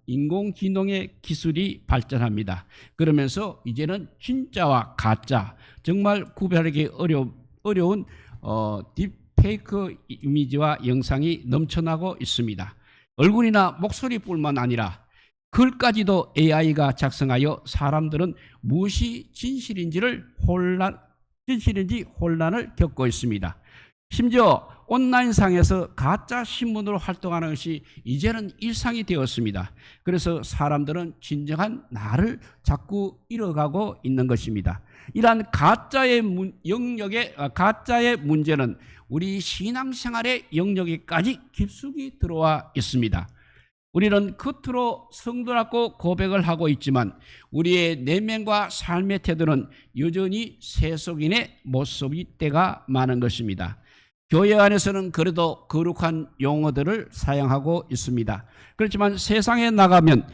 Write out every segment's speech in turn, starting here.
인공지능의 기술이 발전합니다. 그러면서 이제는 진짜와 가짜, 정말 구별하기 어려운 딥페이크 이미지와 영상이 넘쳐나고 있습니다. 얼굴이나 목소리뿐만 아니라 글까지도 AI가 작성하여 사람들은 무엇이 진실인지 혼란을 겪고 있습니다. 심지어 온라인상에서 가짜 신문으로 활동하는 것이 이제는 일상이 되었습니다. 그래서 사람들은 진정한 나를 자꾸 잃어가고 있는 것입니다. 이러한 가짜의 문제는 우리 신앙생활의 영역에까지 깊숙이 들어와 있습니다. 우리는 겉으로 성도라고 고백을 하고 있지만 우리의 내면과 삶의 태도는 여전히 세속인의 모습일 때가 많은 것입니다. 교회 안에서는 그래도 거룩한 용어들을 사용하고 있습니다. 그렇지만 세상에 나가면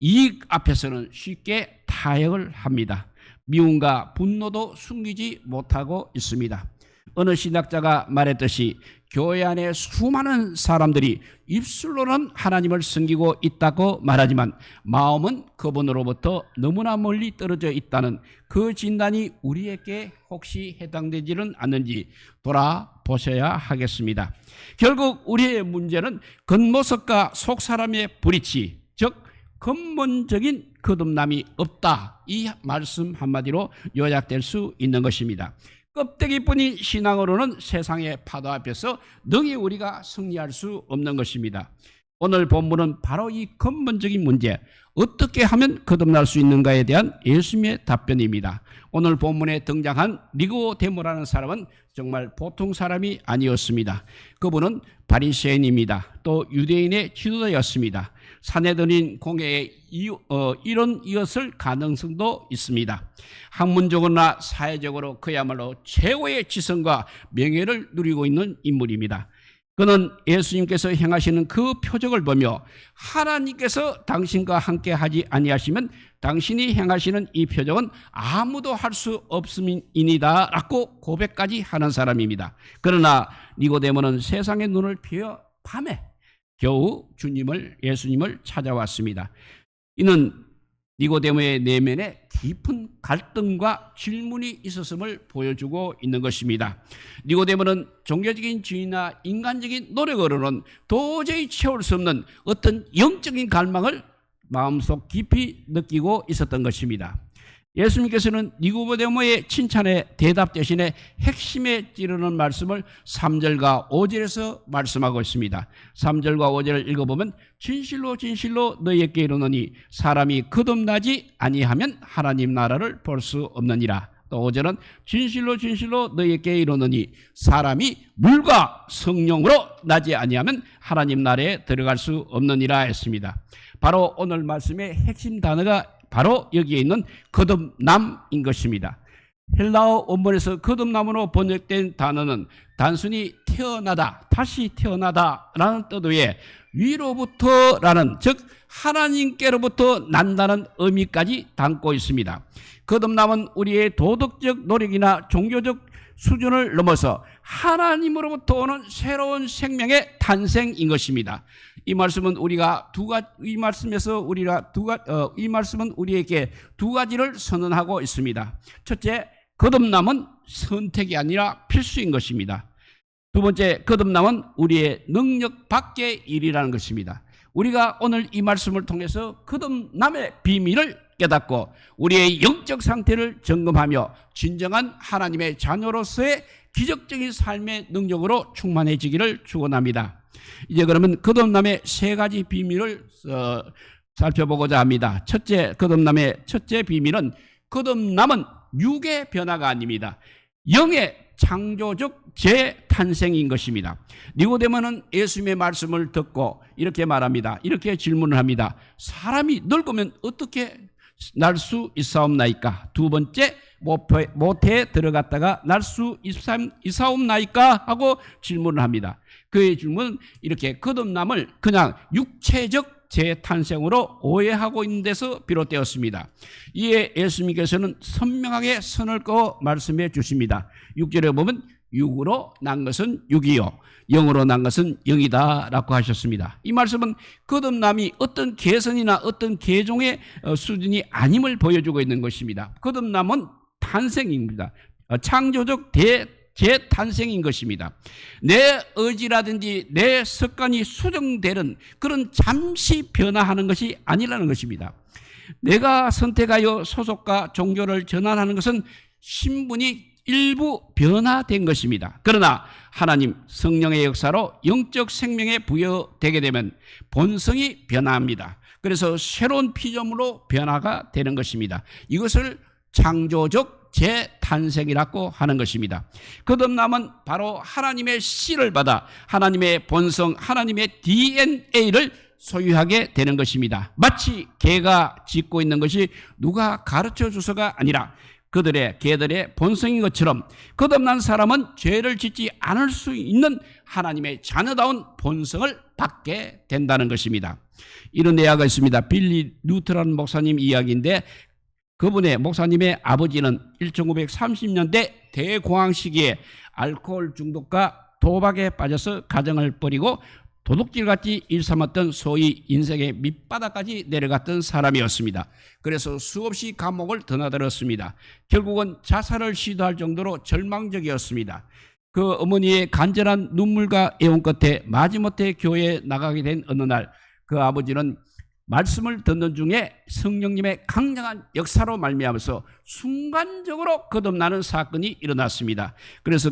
이익 앞에서는 쉽게 타협을 합니다. 미움과 분노도 숨기지 못하고 있습니다. 어느 신학자가 말했듯이 교회 안에 수많은 사람들이 입술로는 하나님을 섬기고 있다고 말하지만 마음은 그분으로부터 너무나 멀리 떨어져 있다는 그 진단이 우리에게 혹시 해당되지는 않는지 돌아보셔야 하겠습니다. 결국 우리의 문제는 겉모습과 속사람의 불이치, 즉 근본적인 거듭남이 없다. 이 말씀 한마디로 요약될 수 있는 것입니다. 껍데기뿐인 신앙으로는 세상의 파도 앞에서 능히 우리가 승리할 수 없는 것입니다. 오늘 본문은 바로 이 근본적인 문제, 어떻게 하면 거듭날 수 있는가에 대한 예수님의 답변입니다. 오늘 본문에 등장한 니고데모라는 사람은 정말 보통 사람이 아니었습니다. 그분은 바리새인입니다. 또 유대인의 지도자였습니다. 사내들인 공회의 일원이었을 가능성도 있습니다. 학문적으로나 사회적으로 그야말로 최고의 지성과 명예를 누리고 있는 인물입니다. 그는 예수님께서 행하시는 그 표적을 보며 하나님께서 당신과 함께 하지 아니하시면 당신이 행하시는 이 표적은 아무도 할 수 없음이니이다 라고 고백까지 하는 사람입니다. 그러나 니고데모는 세상의 눈을 피해 밤에 겨우 예수님을 찾아왔습니다. 이는 니고데모의 내면에 깊은 갈등과 질문이 있었음을 보여주고 있는 것입니다. 니고데모는 종교적인 지위나 인간적인 노력으로는 도저히 채울 수 없는 어떤 영적인 갈망을 마음속 깊이 느끼고 있었던 것입니다. 예수님께서는 니고데모의 칭찬의 대답 대신에 핵심에 찌르는 말씀을 3절과 5절에서 말씀하고 있습니다. 3절과 5절을 읽어보면 진실로 진실로 너희에게 이르노니 사람이 거듭나지 아니하면 하나님 나라를 볼 수 없느니라. 또 5절은 진실로 진실로 너희에게 이르노니 사람이 물과 성령으로 나지 아니하면 하나님 나라에 들어갈 수 없느니라 했습니다. 바로 오늘 말씀의 핵심 단어가 바로 여기에 있는 거듭남인 것입니다. 헬라어 원문에서 거듭남으로 번역된 단어는 단순히 태어나다, 다시 태어나다라는 뜻 외에 위로부터라는, 즉 하나님께로부터 난다는 의미까지 담고 있습니다. 거듭남은 우리의 도덕적 노력이나 종교적 수준을 넘어서 하나님으로부터 오는 새로운 생명의 탄생인 것입니다. 이 말씀은 우리에게 두 가지를 선언하고 있습니다. 첫째, 거듭남은 선택이 아니라 필수인 것입니다. 두 번째, 거듭남은 우리의 능력 밖의 일이라는 것입니다. 우리가 오늘 이 말씀을 통해서 거듭남의 비밀을 깨닫고 우리의 영적 상태를 점검하며 진정한 하나님의 자녀로서의 기적적인 삶의 능력으로 충만해지기를 축원합니다. 이제 그러면 거듭남의 세 가지 비밀을 살펴보고자 합니다. 거듭남의 첫째 비밀은 거듭남은 육의 변화가 아닙니다. 영의 창조적 재탄생인 것입니다. 니고데모는 예수님의 말씀을 듣고 이렇게 말합니다. 이렇게 질문을 합니다. 사람이 늙으면 어떻게 날 수 있사옵나이까? 두 번째, 모태에 들어갔다가 날 수 있사옵나이까? 하고 질문을 합니다. 그의 질문은 이렇게 거듭남을 그냥 육체적 재탄생으로 오해하고 있는 데서 비롯되었습니다. 이에 예수님께서는 선명하게 선을 그어 말씀해 주십니다. 6절에 보면 육으로 난 것은 육이요 영으로 난 것은 영이다라고 하셨습니다. 이 말씀은 거듭남이 어떤 개선이나 어떤 개종의 수준이 아님을 보여주고 있는 것입니다. 거듭남은 탄생입니다. 창조적 재탄생인 것입니다. 내 의지라든지 내 습관이 수정되는 그런 잠시 변화하는 것이 아니라는 것입니다. 내가 선택하여 소속과 종교를 전환하는 것은 신분이 일부 변화된 것입니다. 그러나 하나님 성령의 역사로 영적 생명에 부여되게 되면 본성이 변화합니다. 그래서 새로운 피조물로 변화가 되는 것입니다. 이것을 창조적 재탄생이라고 하는 것입니다. 거듭남은 바로 하나님의 씨를 받아 하나님의 본성, 하나님의 DNA를 소유하게 되는 것입니다. 마치 개가 짖고 있는 것이 누가 가르쳐 주서가 아니라 개들의 본성인 것처럼 거듭난 사람은 죄를 짓지 않을 수 있는 하나님의 자녀다운 본성을 받게 된다는 것입니다. 이런 내야가 있습니다. 빌리 루트라는 목사님 이야기인데 그분의 목사님의 아버지는 1930년대 대공황 시기에 알코올 중독과 도박에 빠져서 가정을 버리고 도둑질같이 일삼았던 소위 인생의 밑바닥까지 내려갔던 사람이었습니다. 그래서 수없이 감옥을 드나들었습니다. 결국은 자살을 시도할 정도로 절망적이었습니다. 그 어머니의 간절한 눈물과 애원 끝에 마지못해 교회에 나가게 된 어느 날 그 아버지는 말씀을 듣는 중에 성령님의 강력한 역사로 말미암아서 순간적으로 거듭나는 사건이 일어났습니다. 그래서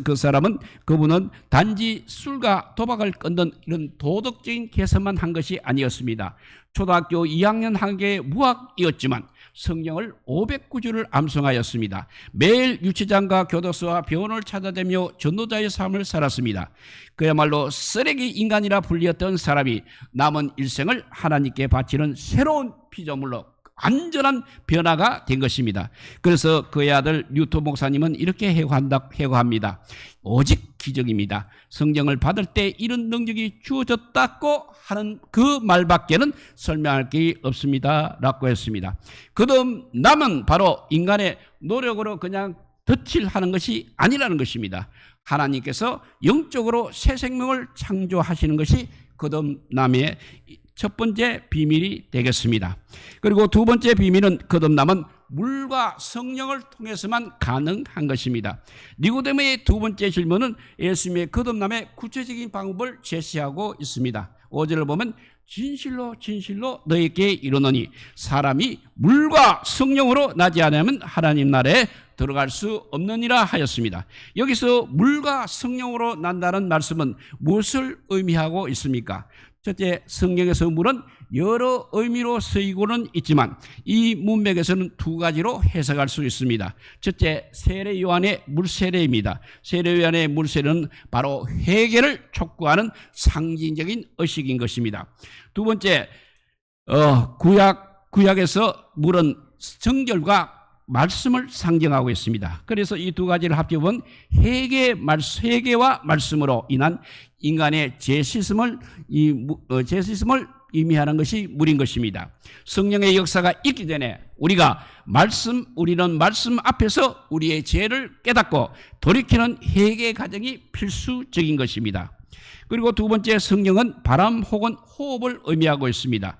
그분은 단지 술과 도박을 끊는 이런 도덕적인 개선만 한 것이 아니었습니다. 초등학교 2학년 한계의 무학이었지만 성경을 509주를 암송하였습니다. 매일 유치장과 교도소와 병원을 찾아다니며 전도자의 삶을 살았습니다. 그야말로 쓰레기 인간이라 불리었던 사람이 남은 일생을 하나님께 바치는 새로운 피조물로 완전한 변화가 된 것입니다. 그래서 그의 아들 뉴토 목사님은 이렇게 해고합니다. 오직 기적입니다. 성경을 받을 때 이런 능력이 주어졌다고 하는 그 말밖에는 설명할 게 없습니다 라고 했습니다. 거듭남은 바로 인간의 노력으로 그냥 덧칠하는 것이 아니라는 것입니다. 하나님께서 영적으로 새 생명을 창조하시는 것이 거듭남의 첫 번째 비밀이 되겠습니다. 그리고 두 번째 비밀은 거듭남은 물과 성령을 통해서만 가능한 것입니다. 니고데모의 두 번째 질문은 예수님의 거듭남의 구체적인 방법을 제시하고 있습니다. 5절을 보면 진실로 진실로 너에게 이르노니 사람이 물과 성령으로 나지 않으면 하나님 나라에 들어갈 수 없느니라 하였습니다. 여기서 물과 성령으로 난다는 말씀은 무엇을 의미하고 있습니까? 첫째, 성경에서 물은 여러 의미로 쓰이고는 있지만 이 문맥에서는 두 가지로 해석할 수 있습니다. 첫째, 세례 요한의 물세례입니다. 세례 요한의 물세례는 바로 회개를 촉구하는 상징적인 의식인 것입니다. 두 번째, 구약에서 물은 정결과 말씀을 상징하고 있습니다. 그래서 이 두 가지를 합쳐보면 회개와 말씀으로 인한 인간의 재시슴을 의미하는 것이 물인 것입니다. 성령의 역사가 있기 전에 우리는 말씀 앞에서 우리의 죄를 깨닫고 돌이키는 회개 과정이 필수적인 것입니다. 그리고 두 번째, 성령은 바람 혹은 호흡을 의미하고 있습니다.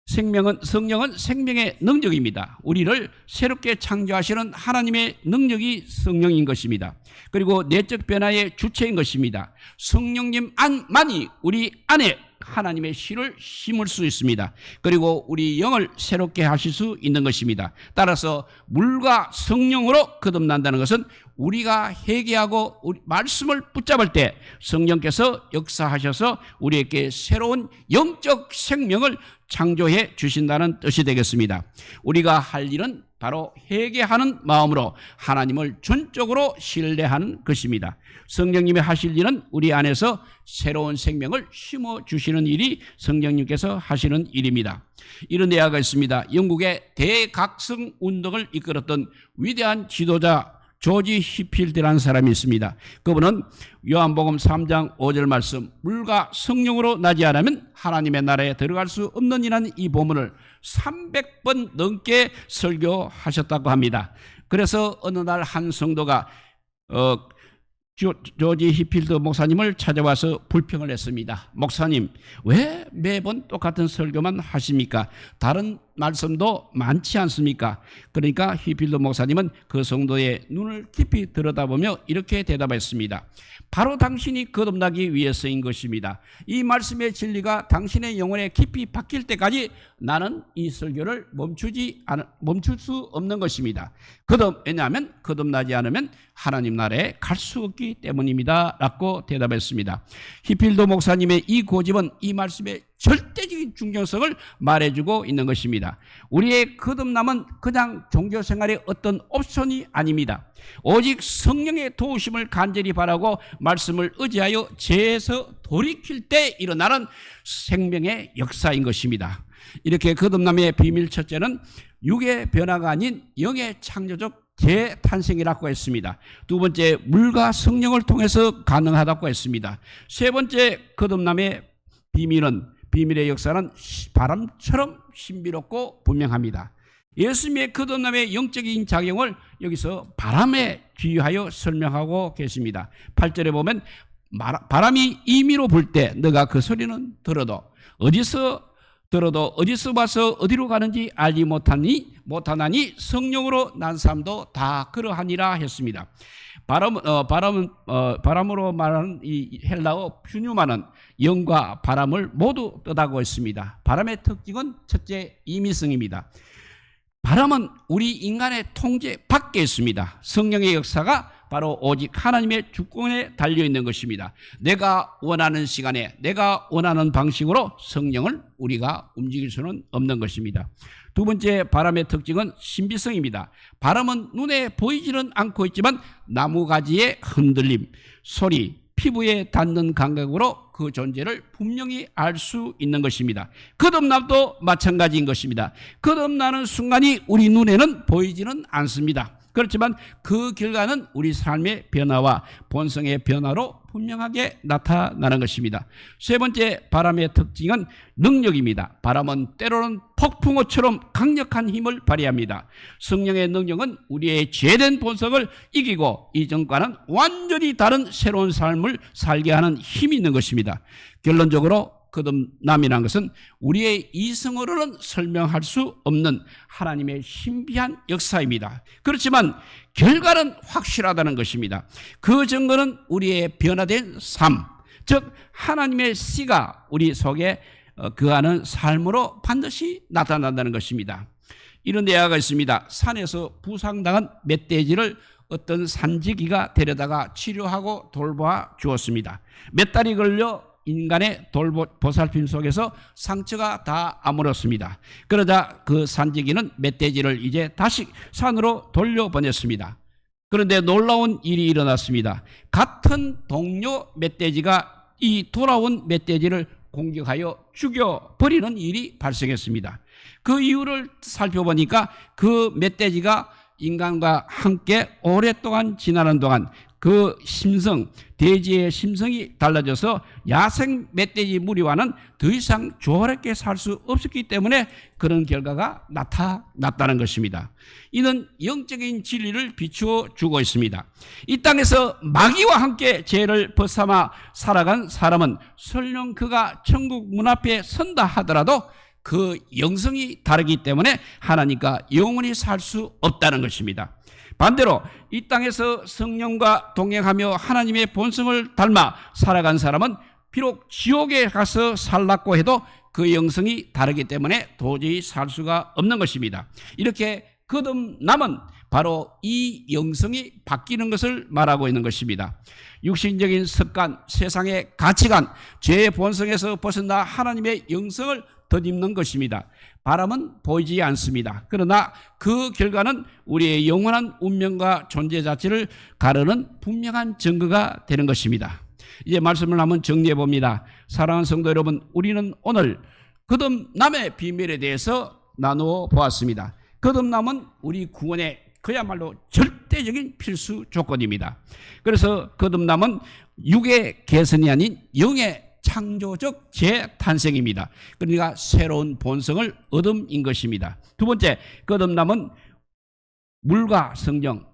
성령은 생명의 능력입니다. 우리를 새롭게 창조하시는 하나님의 능력이 성령인 것입니다. 그리고 내적 변화의 주체인 것입니다. 성령님만이 우리 안에 하나님의 씨를 심을 수 있습니다. 그리고 우리 영을 새롭게 하실 수 있는 것입니다. 따라서 물과 성령으로 거듭난다는 것은 우리가 회개하고 말씀을 붙잡을 때 성령께서 역사하셔서 우리에게 새로운 영적 생명을 창조해 주신다는 뜻이 되겠습니다. 우리가 할 일은 바로 회개하는 마음으로 하나님을 전적으로 신뢰하는 것입니다. 성령님이 하실 일은 우리 안에서 새로운 생명을 심어주시는 일이 성령님께서 하시는 일입니다. 이런 내야가 있습니다. 영국의 대각성 운동을 이끌었던 위대한 지도자 조지 히필드라는 사람이 있습니다. 그분은 요한복음 3장 5절 말씀, 물과 성령으로 나지 않으면 하나님의 나라에 들어갈 수 없는 이라는 이 본문을 300번 넘게 설교하셨다고 합니다. 그래서 어느 날 한 성도가 조지 히필드 목사님을 찾아와서 불평을 했습니다. 목사님, 왜 매번 똑같은 설교만 하십니까? 다른 말씀도 많지 않습니까? 그러니까 히필드 목사님은 그 성도의 눈을 깊이 들여다보며 이렇게 대답했습니다. 바로 당신이 거듭나기 위해서인 것입니다. 이 말씀의 진리가 당신의 영혼에 깊이 박힐 때까지 나는 이 설교를 멈출 수 없는 것입니다. 왜냐하면 거듭나지 않으면 하나님 나라에 갈 수 없기 때문입니다. 라고 대답했습니다. 히필드 목사님의 이 고집은 이 말씀의 절대적인 중요성을 말해주고 있는 것입니다. 우리의 거듭남은 그냥 종교생활의 어떤 옵션이 아닙니다. 오직 성령의 도우심을 간절히 바라고 말씀을 의지하여 죄에서 돌이킬 때 일어나는 생명의 역사인 것입니다. 이렇게 거듭남의 비밀 첫째는 육의 변화가 아닌 영의 창조적 재탄생이라고 했습니다. 두 번째, 물과 성령을 통해서 가능하다고 했습니다. 세 번째, 거듭남의 비밀의 역사는 바람처럼 신비롭고 분명합니다. 예수님의 거듭남의 영적인 작용을 여기서 바람에 비유하여 설명하고 계십니다. 8절에 보면 바람이 임의로 불 때 너가 그 소리는 어디서 와서 어디로 가는지 알지 못하나니 성령으로 난 사람도 다 그러하니라 했습니다. 바람으로 말하는 이 헬라어 퓨뉴마는 영과 바람을 모두 뜻하고 있습니다. 바람의 특징은 첫째, 임의성입니다. 바람은 우리 인간의 통제 밖에 있습니다. 성령의 역사가 바로 오직 하나님의 주권에 달려있는 것입니다. 내가 원하는 시간에 내가 원하는 방식으로 성령을 우리가 움직일 수는 없는 것입니다. 두 번째, 바람의 특징은 신비성입니다. 바람은 눈에 보이지는 않고 있지만 나무가지의 흔들림, 소리, 피부에 닿는 감각으로 그 존재를 분명히 알 수 있는 것입니다. 거듭남도 마찬가지인 것입니다. 거듭나는 순간이 우리 눈에는 보이지는 않습니다. 그렇지만 그 결과는 우리 삶의 변화와 본성의 변화로 분명하게 나타나는 것입니다. 세 번째, 바람의 특징은 능력입니다. 바람은 때로는 폭풍우처럼 강력한 힘을 발휘합니다. 성령의 능력은 우리의 죄된 본성을 이기고 이전과는 완전히 다른 새로운 삶을 살게 하는 힘이 있는 것입니다. 결론적으로 거듭남이라는 것은 우리의 이성으로는 설명할 수 없는 하나님의 신비한 역사입니다. 그렇지만 결과는 확실하다는 것입니다. 그 증거는 우리의 변화된 삶, 즉 하나님의 씨가 우리 속에 거하는 삶으로 반드시 나타난다는 것입니다. 이런 예화가 있습니다. 산에서 부상당한 멧돼지를 어떤 산지기가 데려다가 치료하고 돌보아 주었습니다. 몇 달이 걸려 인간의 보살핌 속에서 상처가 다 아물었습니다. 그러자 그 산지기는 멧돼지를 이제 다시 산으로 돌려보냈습니다. 그런데 놀라운 일이 일어났습니다. 같은 동료 멧돼지가 이 돌아온 멧돼지를 공격하여 죽여버리는 일이 발생했습니다. 그 이유를 살펴보니까 그 멧돼지가 인간과 함께 오랫동안 지나는 동안 그 돼지의 심성이 달라져서 야생 멧돼지 무리와는 더 이상 조화롭게 살 수 없었기 때문에 그런 결과가 나타났다는 것입니다. 이는 영적인 진리를 비추어 주고 있습니다. 이 땅에서 마귀와 함께 죄를 벗삼아 살아간 사람은 설령 그가 천국 문 앞에 선다 하더라도 그 영성이 다르기 때문에 하나님과 영원히 살 수 없다는 것입니다. 반대로 이 땅에서 성령과 동행하며 하나님의 본성을 닮아 살아간 사람은 비록 지옥에 가서 살랐고 해도 그 영성이 다르기 때문에 도저히 살 수가 없는 것입니다. 이렇게 거듭남은 바로 이 영성이 바뀌는 것을 말하고 있는 것입니다. 육신적인 습관, 세상의 가치관, 죄의 본성에서 벗어나 하나님의 영성을 덧입는 것입니다. 바람은 보이지 않습니다. 그러나 그 결과는 우리의 영원한 운명과 존재 자체를 가르는 분명한 증거가 되는 것입니다. 이제 말씀을 한번 정리해 봅니다. 사랑하는 성도 여러분, 우리는 오늘 거듭남의 비밀에 대해서 나누어 보았습니다. 거듭남은 우리 구원의 그야말로 절대적인 필수 조건입니다. 그래서 거듭남은 육의 개선이 아닌 영의 창조적 재탄생입니다. 그러니까 새로운 본성을 얻음인 것입니다. 두 번째, 거듭남은 물과 성령,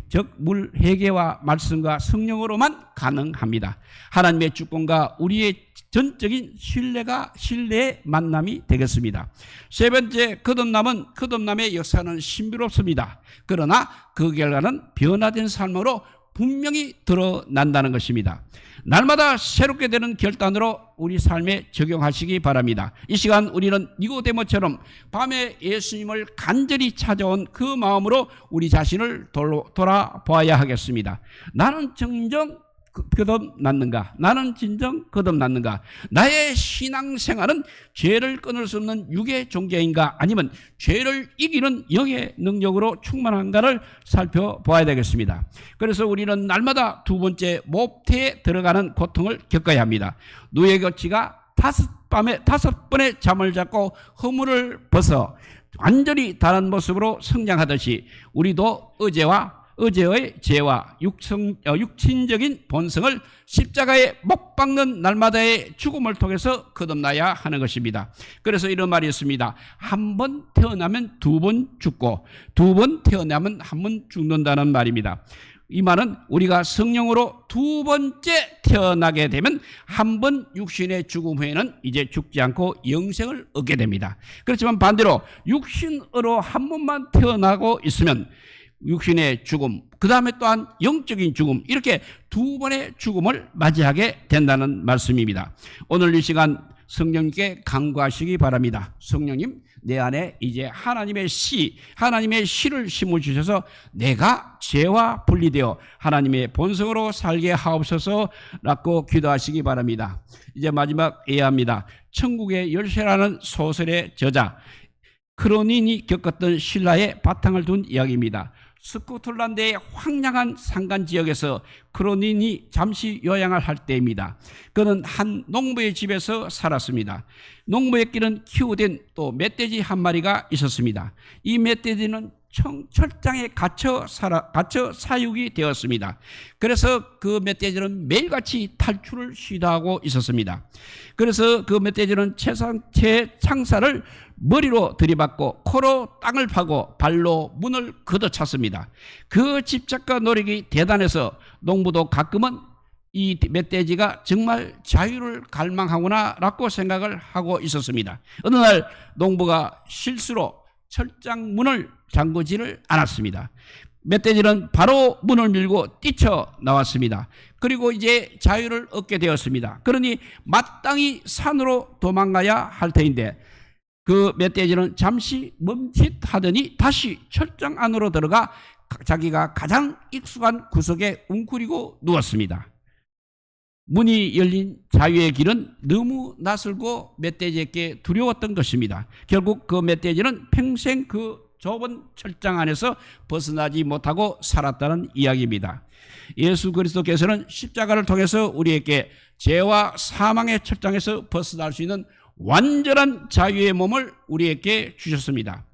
즉 물 회개와 말씀과 성령으로만 가능합니다. 하나님의 주권과 우리의 전적인 신뢰의 만남이 되겠습니다. 세 번째, 거듭남의 역사는 신비롭습니다. 그러나 그 결과는 변화된 삶으로 분명히 드러난다는 것입니다. 날마다 새롭게 되는 결단으로 우리 삶에 적용하시기 바랍니다. 이 시간 우리는 니고데모처럼 밤에 예수님을 간절히 찾아온 그 마음으로 우리 자신을 돌아보아야 하겠습니다. 나는 정정 거듭났는가? 나는 진정 거듭났는가? 나의 신앙생활은 죄를 끊을 수 없는 육의 존재인가? 아니면 죄를 이기는 영의 능력으로 충만한가를 살펴보아야 되겠습니다. 그래서 우리는 날마다 두 번째 모태에 들어가는 고통을 겪어야 합니다. 누에거치가 5번의 잠을 자고 허물을 벗어 완전히 다른 모습으로 성장하듯이 우리도 어제의 죄와 육신적인 본성을 십자가에 못 박는 날마다의 죽음을 통해서 거듭나야 하는 것입니다. 그래서 이런 말이 있습니다. 한 번 태어나면 두 번 죽고 두 번 태어나면 한 번 죽는다는 말입니다. 이 말은 우리가 성령으로 두 번째 태어나게 되면 한 번 육신의 죽음 후에는 이제 죽지 않고 영생을 얻게 됩니다. 그렇지만 반대로 육신으로 한 번만 태어나고 있으면 육신의 죽음, 그 다음에 또한 영적인 죽음, 이렇게 두 번의 죽음을 맞이하게 된다는 말씀입니다. 오늘 이 시간 성령님께 간구하시기 바랍니다. 성령님, 내 안에 이제 하나님의 씨를 심어주셔서 내가 죄와 분리되어 하나님의 본성으로 살게 하옵소서라고 기도하시기 바랍니다. 이제 마지막 예합니다. 천국의 열쇠라는 소설의 저자 크로닌이 겪었던 신라의 바탕을 둔 이야기입니다. 스코틀랜드의 황량한 산간 지역에서 크로닌이 잠시 요양을 할 때입니다. 그는 한 농부의 집에서 살았습니다. 농부에게는 키우된 또 멧돼지 한 마리가 있었습니다. 이 멧돼지는 철장에 갇혀 사육이 되었습니다. 그래서 그 멧돼지는 매일같이 탈출을 시도하고 있었습니다. 그래서 그 멧돼지는 창살을 머리로 들이받고 코로 땅을 파고 발로 문을 걷어찼습니다. 그 집착과 노력이 대단해서 농부도 가끔은 이 멧돼지가 정말 자유를 갈망하구나 라고 생각을 하고 있었습니다. 어느 날 농부가 실수로 철장 문을 잠그지를 않았습니다. 멧돼지는 바로 문을 밀고 뛰쳐나왔습니다. 그리고 이제 자유를 얻게 되었습니다. 그러니 마땅히 산으로 도망가야 할 터인데 그 멧돼지는 잠시 멈칫하더니 다시 철장 안으로 들어가 자기가 가장 익숙한 구석에 웅크리고 누웠습니다. 문이 열린 자유의 길은 너무 낯설고 멧돼지에게 두려웠던 것입니다. 결국 그 멧돼지는 평생 그 좁은 철장 안에서 벗어나지 못하고 살았다는 이야기입니다. 예수 그리스도께서는 십자가를 통해서 우리에게 죄와 사망의 철장에서 벗어날 수 있는 완전한 자유의 몸을 우리에게 주셨습니다.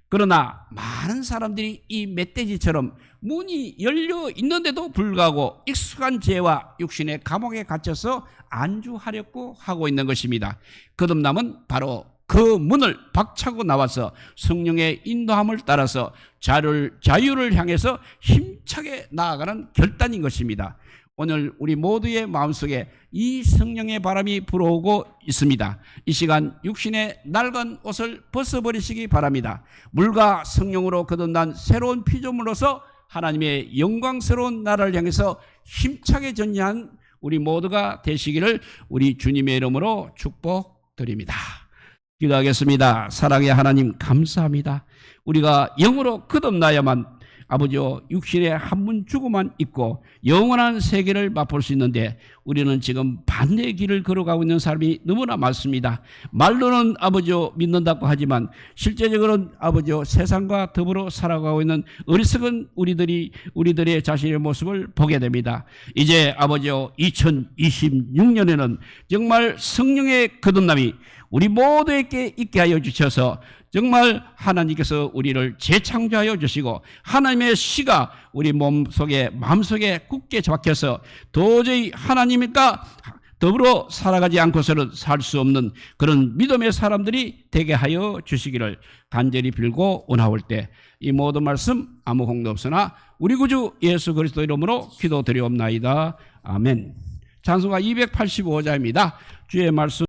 그러나 많은 사람들이 이 멧돼지처럼 문이 열려 있는데도 불구하고 익숙한 죄와 육신의 감옥에 갇혀서 안주하려고 하고 있는 것입니다. 거듭남은 바로 그 문을 박차고 나와서 성령의 인도함을 따라서 자유를 향해서 힘차게 나아가는 결단인 것입니다. 오늘 우리 모두의 마음속에 이 성령의 바람이 불어오고 있습니다. 이 시간 육신의 낡은 옷을 벗어버리시기 바랍니다. 물과 성령으로 거듭난 새로운 피조물로서 하나님의 영광스러운 나라를 향해서 힘차게 전진한 우리 모두가 되시기를 우리 주님의 이름으로 축복드립니다. 기도하겠습니다. 사랑의 하나님 감사합니다. 우리가 영으로 거듭나야만 아버지요 육신의 한 번 죽음만 있고 영원한 세계를 맛볼 수 있는데 우리는 지금 반대의 길을 걸어가고 있는 사람이 너무나 많습니다. 말로는 아버지요 믿는다고 하지만 실제적으로는 아버지요 세상과 더불어 살아가고 있는 어리석은 우리들의 자신의 모습을 보게 됩니다. 이제 아버지요 2026년에는 정말 성령의 거듭남이 우리 모두에게 있게 하여 주셔서 정말 하나님께서 우리를 재창조하여 주시고 하나님의 씨가 우리 마음속에 굳게 박혀서 도저히 하나님과 더불어 살아가지 않고서는 살 수 없는 그런 믿음의 사람들이 되게 하여 주시기를 간절히 빌고 원하올 때 이 모든 말씀 아무 공도 없으나 우리 구주 예수 그리스도 이름으로 기도드리옵나이다. 아멘. 찬송가 285자입니다. 주의 말씀